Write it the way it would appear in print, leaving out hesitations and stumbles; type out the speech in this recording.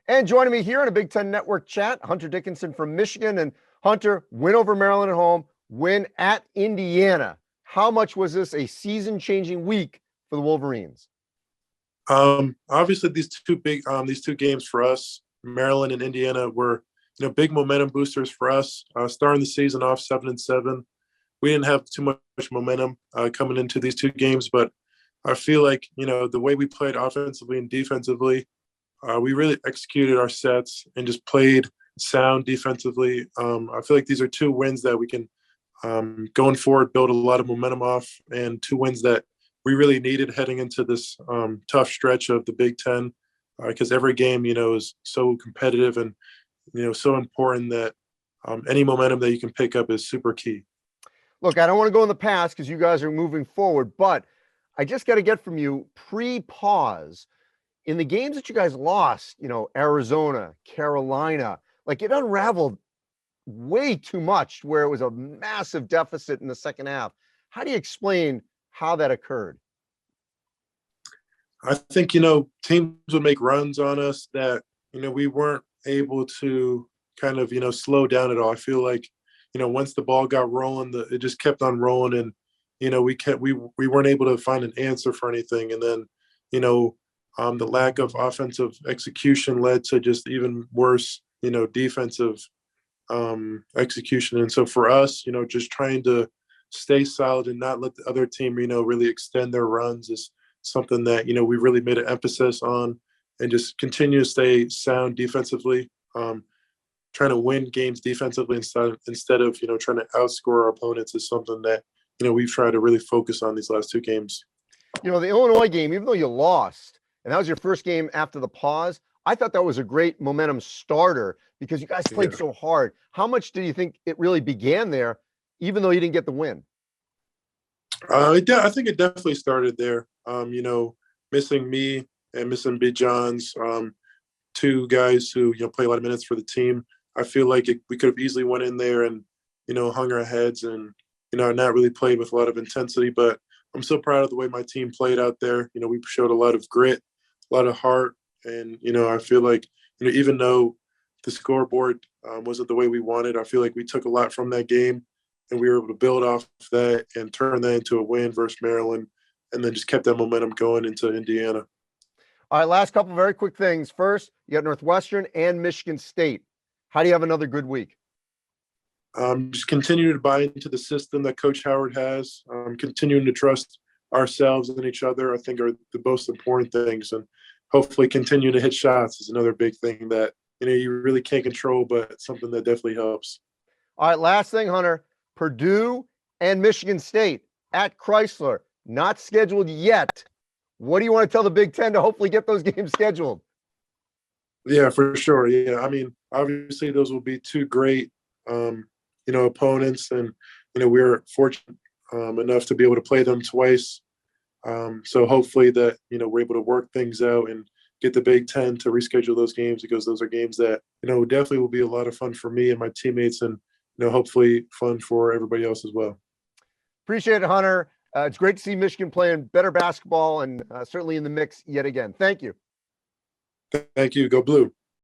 And joining me here on a Big Ten Network chat, Hunter Dickinson from Michigan. And Hunter, win over Maryland at home, win at Indiana. How much was this a season-changing week for the Wolverines? Obviously, these two games for us, Maryland and Indiana, were big momentum boosters for us. Starting the season off 7-7, we didn't have too much momentum coming into these two games, but I feel like the way we played offensively and defensively, we really executed our sets and just played sound defensively. I feel like these are two wins that we can, going forward, build a lot of momentum off, and two wins that we really needed heading into this tough stretch of the Big Ten, because every game, is so competitive and, so important that any momentum that you can pick up is super key. Look, I don't want to go in the past because you guys are moving forward, but I just got to get from you pre-pause in the games that you guys lost, Arizona, Carolina, like it unraveled way too much where it was a massive deficit in the second half. How do you explain how that occurred? I think, teams would make runs on us that, we weren't able to kind of, slow down at all. I feel like, once the ball got rolling, it just kept on rolling, and, we weren't able to find an answer for anything. And then, the lack of offensive execution led to just even worse, defensive execution. And so for us, just trying to stay solid and not let the other team, really extend their runs is something that, we really made an emphasis on, and just continue to stay sound defensively, trying to win games defensively instead of, trying to outscore our opponents is something that, we've tried to really focus on these last two games. The Illinois game, even though you lost, and that was your first game after the pause, I thought that was a great momentum starter because you guys played so hard. How much do you think it really began there, even though you didn't get the win? I think it definitely started there. Missing me and missing B. Johns, two guys who play a lot of minutes for the team. I feel like we could have easily went in there and hung our heads and not really played with a lot of intensity. But I'm so proud of the way my team played out there. We showed a lot of grit, a lot of heart, and I feel like even though the scoreboard wasn't the way we wanted, I feel like we took a lot from that game, and we were able to build off that and turn that into a win versus Maryland, and then just kept that momentum going into Indiana. All right, last couple very quick things. First, you got Northwestern and Michigan State. How do you have another good week? Just continue to buy into the system that Coach Howard has, continuing to trust ourselves and each other, I think, are the most important things. And hopefully continue to hit shots is another big thing that, you really can't control, but something that definitely helps. All right, last thing, Hunter. Purdue and Michigan State at Chrysler, not scheduled yet. What do you want to tell the Big Ten to hopefully get those games scheduled? Yeah, for sure. Yeah, I mean, obviously those will be two great, opponents, and we were fortunate enough to be able to play them twice. So hopefully that we're able to work things out and get the Big Ten to reschedule those games, because those are games that definitely will be a lot of fun for me and my teammates, and hopefully fun for everybody else as well. Appreciate it, Hunter. It's great to see Michigan playing better basketball and certainly in the mix yet again. Thank you. Thank you. Go Blue.